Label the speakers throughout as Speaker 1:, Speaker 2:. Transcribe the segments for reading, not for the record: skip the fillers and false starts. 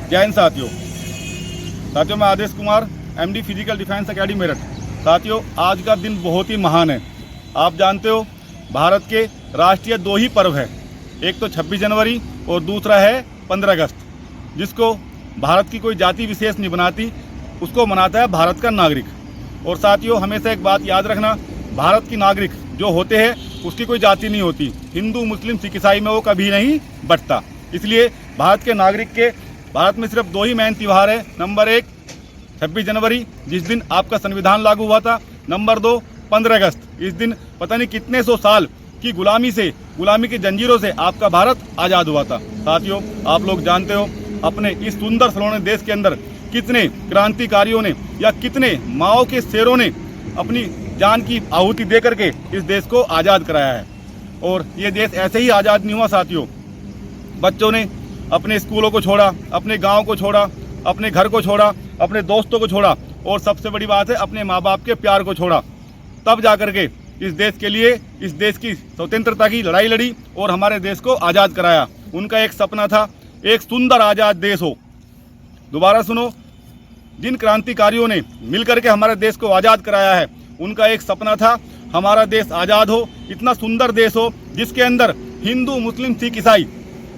Speaker 1: जय हिंद साथियों। मैं Adesh Kumar, MD Physical Defence Academy Meerut. साथियों, आज का दिन बहुत ही महान है। आप जानते हो भारत के राष्ट्रीय दो ही पर्व है, एक तो 26 जनवरी और दूसरा है 15 अगस्त, जिसको भारत की कोई जाति विशेष नहीं बनाती, उसको मनाता है भारत का नागरिक। और साथियों, हमेशा एक बात याद रखना, भारत की नागरिक जो होते हैं उसकी कोई जाति नहीं होती, हिंदू मुस्लिम सिख ईसाई में वो कभी नहीं बंटता। इसलिए भारत के नागरिक के भारत में सिर्फ दो ही मेन त्यौहार है। नंबर 1 26 जनवरी, जिस दिन आपका संविधान लागू हुआ था। नंबर 2 15 अगस्त, इस दिन पता नहीं कितने सौ साल की गुलामी की जंजीरों से आपका भारत आज़ाद हुआ था। साथियों, आप लोग जानते हो अपने इस सुंदर सलोने देश के अंदर कितने क्रांतिकारियों ने या कितने माओ के शेरों ने अपनी जान की आहुति दे करके इस देश को आज़ाद कराया है। और ये देश ऐसे ही आज़ाद नहीं हुआ साथियों। बच्चों ने अपने स्कूलों को छोड़ा, अपने गांव को छोड़ा, अपने घर को छोड़ा, अपने दोस्तों को छोड़ा और सबसे बड़ी बात है अपने माँ बाप के प्यार को छोड़ा, तब जाकर के इस देश के लिए, इस देश की स्वतंत्रता की लड़ाई लड़ी और हमारे देश को आज़ाद कराया। उनका एक सपना था, एक सुंदर आज़ाद देश हो। दोबारा सुनो, जिन क्रांतिकारियों ने मिलकर के हमारे देश को आज़ाद कराया है, उनका एक सपना था हमारा देश आज़ाद हो, इतना सुंदर देश हो जिसके अंदर हिंदू मुस्लिम सिख ईसाई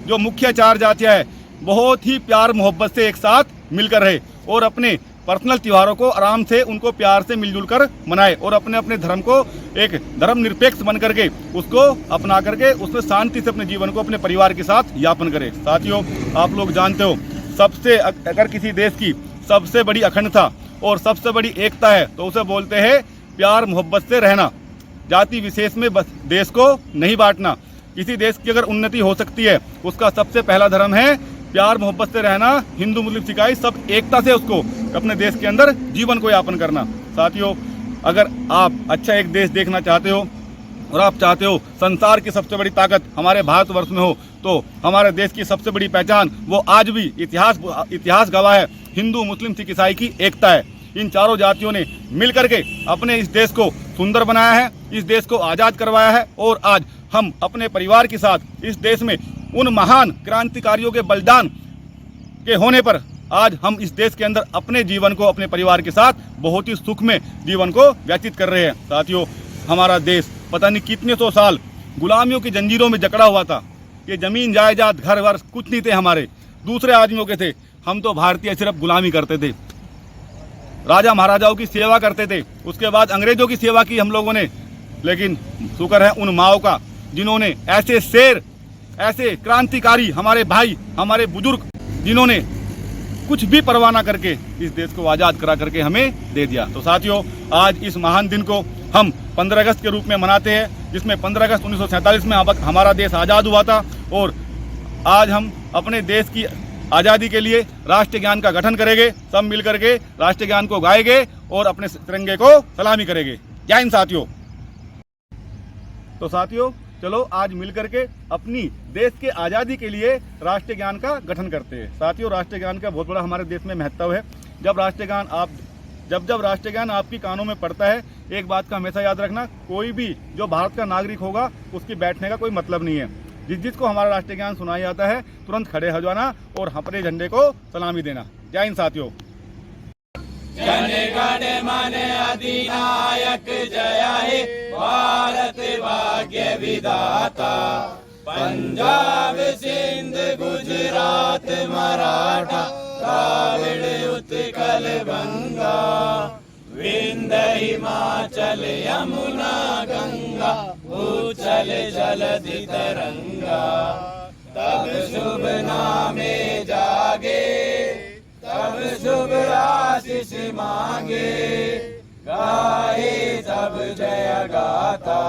Speaker 1: जो मुख्य 4 जातियाँ हैं बहुत ही प्यार मोहब्बत से एक साथ मिलकर रहे और अपने पर्सनल त्योहारों को आराम से उनको प्यार से मिलजुल कर मनाए और अपने अपने धर्म को एक धर्म निरपेक्ष बन करके उसको अपना करके उसमें शांति से अपने जीवन को अपने परिवार के साथ यापन करे। साथियों, आप लोग जानते हो सबसे अगर किसी देश की सबसे बड़ी अखंडता और सबसे बड़ी एकता है तो उसे बोलते हैं प्यार मोहब्बत से रहना, जाति विशेष में बस देश को नहीं बांटना। किसी देश की अगर उन्नति हो सकती है उसका सबसे पहला धर्म है प्यार मोहब्बत से रहना, हिंदू मुस्लिम सिख ईसाई सब एकता से उसको अपने देश के अंदर जीवन को यापन करना। साथियों, अगर आप अच्छा एक देश देखना चाहते हो और आप चाहते हो संसार की सबसे बड़ी ताकत हमारे भारतवर्ष में हो, तो हमारे देश की सबसे बड़ी पहचान वो आज भी इतिहास गवाह है, हिंदू मुस्लिम सिख ईसाई की एकता है। इन चारों जातियों ने मिलकर के अपने इस देश को सुंदर बनाया है, इस देश को आज़ाद करवाया है और आज हम अपने परिवार के साथ इस देश में उन महान क्रांतिकारियों के बलिदान के होने पर आज हम इस देश के अंदर अपने जीवन को अपने परिवार के साथ बहुत ही सुख में जीवन को व्यतीत कर रहे हैं। साथियों, हमारा देश पता नहीं कितने सौ साल गुलामियों की जंजीरों में जकड़ा हुआ था। ये जमीन जायदाद घर वर कुछ नहीं थे, हमारे दूसरे आदमियों के थे। हम तो भारतीय सिर्फ गुलामी करते थे, राजा महाराजाओं की सेवा करते थे, उसके बाद अंग्रेजों की सेवा की हम लोगों ने। लेकिन शुक्र है उन माओ का जिन्होंने ऐसे शेर, ऐसे क्रांतिकारी हमारे भाई, हमारे बुजुर्ग, जिन्होंने कुछ भी परवाह ना करके इस देश को आज़ाद करा करके हमें दे दिया। तो साथियों, आज इस महान दिन को हम 15 अगस्त के रूप में मनाते हैं, जिसमें 15 अगस्त 1947 में हमारा देश आज़ाद हुआ था। और आज हम अपने देश की आज़ादी के लिए राष्ट्रीय ज्ञान का गठन करेंगे, सब मिल करके राष्ट्रीय ज्ञान को गाएंगे और अपने तिरंगे को सलामी करेंगे। जय हिंद साथियों। तो साथियों, चलो आज मिल करके अपनी देश के आज़ादी के लिए राष्ट्रीय ज्ञान का गठन करते हैं। साथियों, राष्ट्रीय ज्ञान का बहुत बड़ा हमारे देश में महत्व है। जब राष्ट्रीय ज्ञान आपकी कानों में पड़ता है, एक बात का हमेशा याद रखना, कोई भी जो भारत का नागरिक होगा उसकी बैठने का कोई मतलब नहीं है। जिसको हमारा राष्ट्रीय ज्ञान सुनाया जाता है तुरंत खड़े हो जाना और अपने झंडे को सलामी देना। जय हिंद साथियों।
Speaker 2: जन गण मन अधिनायक जय हे भारत भाग्य विधाता, पंजाब सिंध गुजरात मराठा द्राविड़ उत्कल बंगा, विंध्य हिमाचल यमुना गंगा, उच्छल जलधि तरंगा। तब शुभ नामे जागे, तब शुभ आशीष मांगे, गाए तब जय गाथा,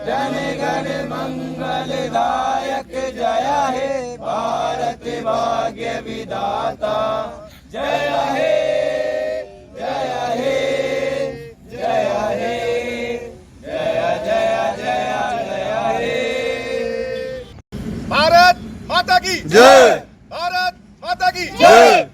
Speaker 2: जन गण मंगल दायक जय हे भारत भाग्य विधाता। जय हे, जय हे, जय हे, जय जय जय जय हे।
Speaker 1: भारत माता की
Speaker 3: जय।
Speaker 1: भारत माता की
Speaker 3: जय।